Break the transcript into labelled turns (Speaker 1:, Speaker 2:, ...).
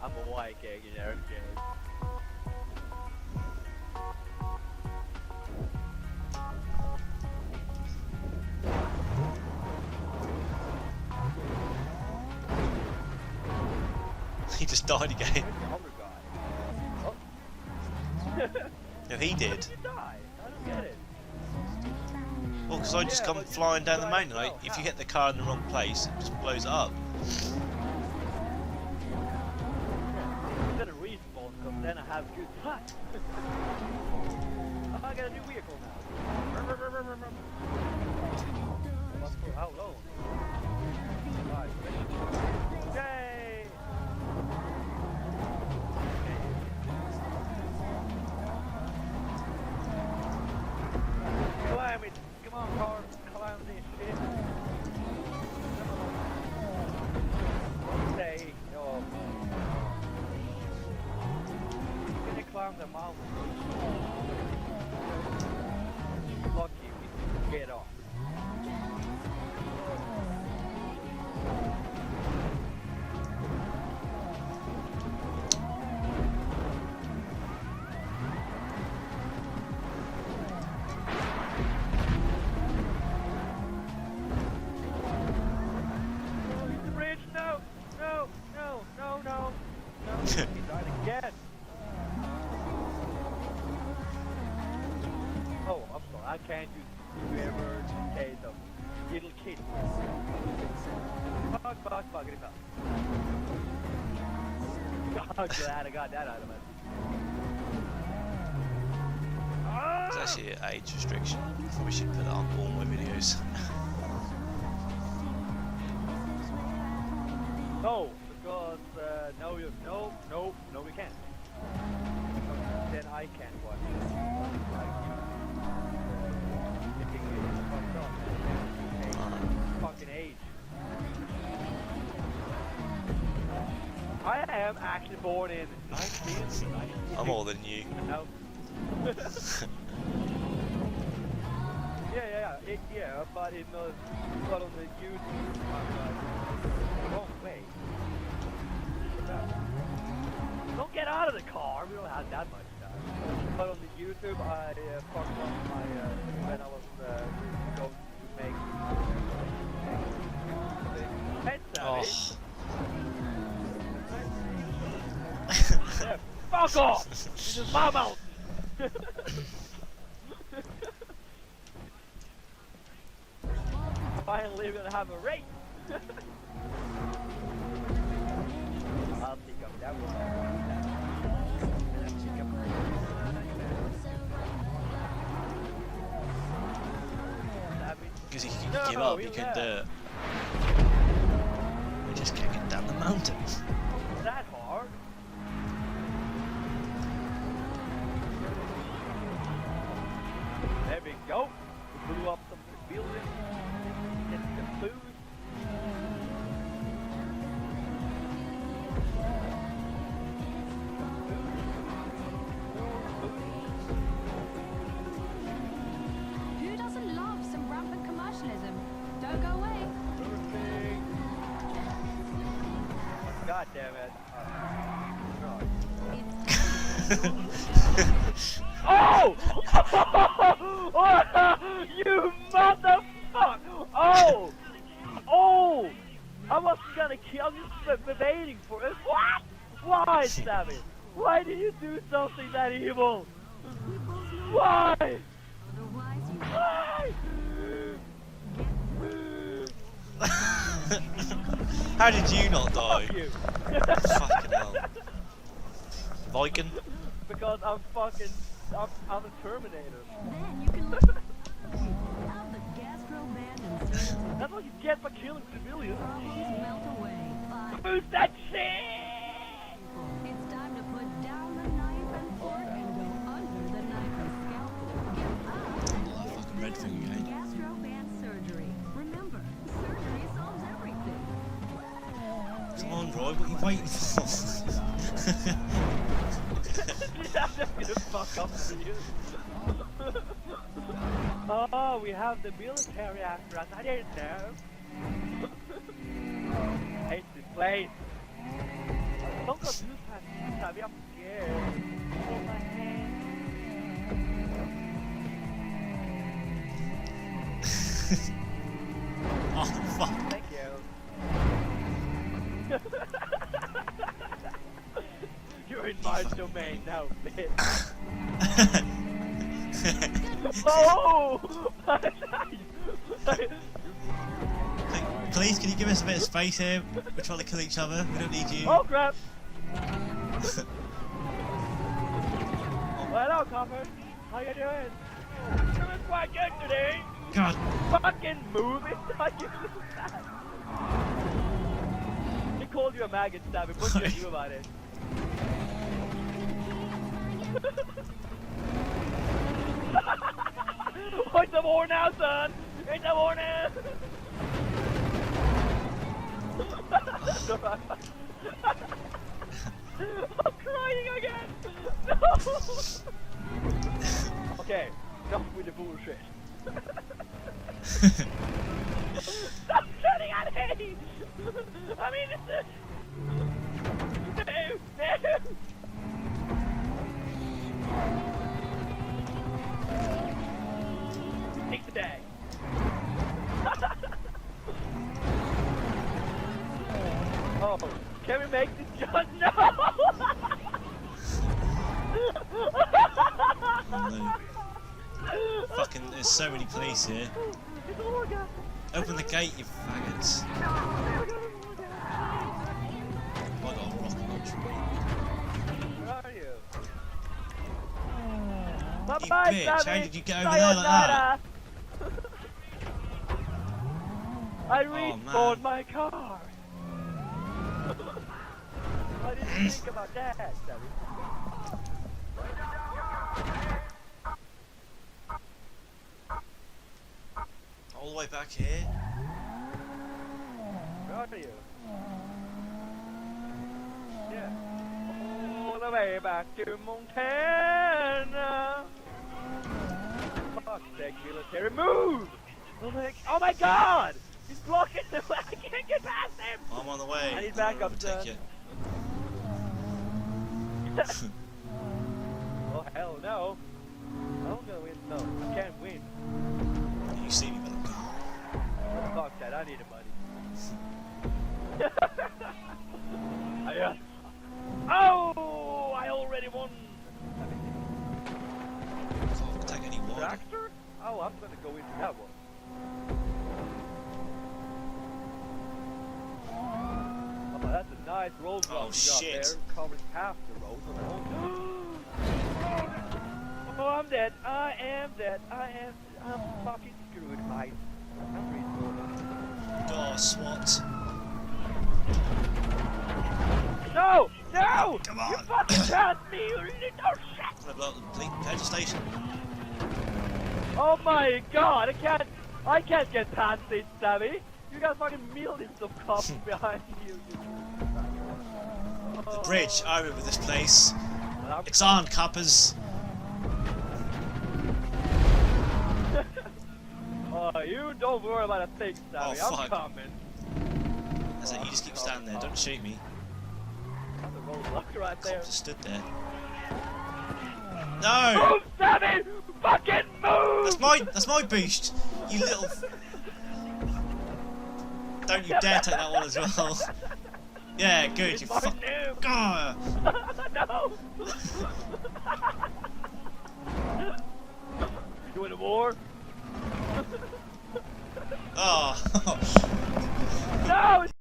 Speaker 1: I'm a white gay, you know, gay.
Speaker 2: He just died again.
Speaker 1: Where's the other guy? Oh.
Speaker 2: No, he did.
Speaker 1: He died. I don't get it.
Speaker 2: Well, because I just
Speaker 1: Yeah,
Speaker 2: come
Speaker 1: but you
Speaker 2: flying down the
Speaker 1: died
Speaker 2: mountain.
Speaker 1: as well.
Speaker 2: If you
Speaker 1: How?
Speaker 2: hit the car in the wrong place, it just blows it up.
Speaker 1: I'm gonna respawn because then I have good time. I got a new vehicle now. What's for how long? Yay! Climb it! Come on, car! Climb this shit! Stay! Oh. Can you climb the mountain? Lucky we get off. The bridge! No! No! No! No! No! No! He died again! Oh, I'm sorry. I can't use whoever in case of little kid. Fuck it up. I'm glad I got that out of it.
Speaker 2: It's actually an age restriction. Probably should put that on all my videos.
Speaker 1: No, because no, we can't. Then I can't watch it. Fucking age. I am actually born in 1990.
Speaker 2: I'm older than you.
Speaker 1: No. Yeah, but in the but on the YouTube, I'm the wrong way. Don't get out of the car. We don't have that much time. But on the YouTube, I fucked up my when I was going to make pet savage. Yeah, fuck off! This is my mountain. Finally, we're gonna have a race. I'll pick up that one.
Speaker 2: Because if you
Speaker 1: No,
Speaker 2: give up,
Speaker 1: we
Speaker 2: you can
Speaker 1: left.
Speaker 2: do it. You just can't get down the mountain.
Speaker 1: Is that hard? There we go. We blew up some buildings. Get some food.
Speaker 3: Who doesn't love some rampant commercialism? Don't go away.
Speaker 1: God damn it. Oh! You motherfucker! Oh! Oh! I wasn't gonna kill. I'm just waiting for it. What? Why, Sammy? Why did you do something that evil? Why? Why?
Speaker 2: How did you not die?
Speaker 1: Fuck you.
Speaker 2: Fucking hell. Viking?
Speaker 1: Because I'm a Terminator.
Speaker 3: Then you can look out the gastro band and surgery.
Speaker 1: That's what you get for killing civilians.
Speaker 3: Problems melt away.
Speaker 1: Who's that shit?
Speaker 3: It's time to put down the knife and fork and go under the knife and scalpel. Get up.
Speaker 2: Fucking red thing again.
Speaker 3: Gastro band surgery. Remember, surgery solves everything.
Speaker 2: Come on, Roy, what are you waiting for?
Speaker 1: I'm just gonna fuck up for you. Oh, we have the military after us. I didn't know. Hate this place. Don't got this past Savvy. I'm scared. Oh, my hand.
Speaker 4: Oh fuck.
Speaker 1: Thank you. You're in my domain now, bitch. Oh!
Speaker 4: Please, can you give us a bit of space here? We're trying to kill each other. We don't need you.
Speaker 1: Oh crap! Well, hello, Copper. How you doing? Doing quite good today.
Speaker 4: God.
Speaker 1: Fucking move it! Like you do that. He called you a maggot, Stabby. What should you do about it? Oh, it's a war now, son! It's a war now! I'm crying again! No! Okay, enough with the bullshit. Stop shooting at me! I mean, it's no! Take the day. Oh, can we make this jump? No!
Speaker 4: No. Fucking, there's so many police here.
Speaker 1: It's a war gun.
Speaker 4: Open the gate, you faggots. Oh, I got a rocket launcher.
Speaker 1: Where are you?
Speaker 4: You
Speaker 1: Bye-bye,
Speaker 4: bitch, how
Speaker 1: Sammy.
Speaker 4: did you get over there like that?
Speaker 1: Sayonara. I respawned my car. I didn't think about that, Sammy.
Speaker 4: All the way back here?
Speaker 1: Where are you? Yeah. All the way back to Montana. Fuck, sake, military, move! Oh my god! He's blocking the way. I can't get past him!
Speaker 4: I'm on the way.
Speaker 1: I need backup,
Speaker 4: I'll take you.
Speaker 1: Oh, hell no. I'm gonna win. No, I can't win.
Speaker 4: You see me, but I'm gone.
Speaker 1: Fuck that, I need a buddy. Oh, I already won.
Speaker 4: Can't take any water.
Speaker 1: Tractor? Oh, I'm gonna go into that one. Oh, that's a nice road block
Speaker 4: Oh,
Speaker 1: you got
Speaker 4: shit.
Speaker 1: there. Covers half the road. Oh, I'm dead. I am dead. I'm fucking screwed, mate. I'm respawned.
Speaker 4: Oh, SWAT.
Speaker 1: No! No!
Speaker 4: Come
Speaker 1: You
Speaker 4: on.
Speaker 1: fucking passed me! You little shit!
Speaker 4: I'm gonna blow up the petrol station.
Speaker 1: Oh my god! I can't get past this, Sammy! You got fucking millions of cops behind you.
Speaker 4: The bridge. I remember this place.
Speaker 1: Oh.
Speaker 4: It's on, coppers.
Speaker 1: You don't worry about a thing, Sammy.
Speaker 4: Oh,
Speaker 1: I'm
Speaker 4: fuck.
Speaker 1: coming.
Speaker 4: I said, you just keep standing there. Don't shoot me.
Speaker 1: That's a roadblock right there.
Speaker 4: Cops just stood there. No!
Speaker 1: Move, Sammy! Fucking move!
Speaker 4: That's my boost. You little. Don't you dare take that one as well. Yeah, good.
Speaker 1: It's
Speaker 4: You
Speaker 1: my
Speaker 4: fuck.
Speaker 1: noob.
Speaker 4: God.
Speaker 1: No! You in a war?
Speaker 4: Oh.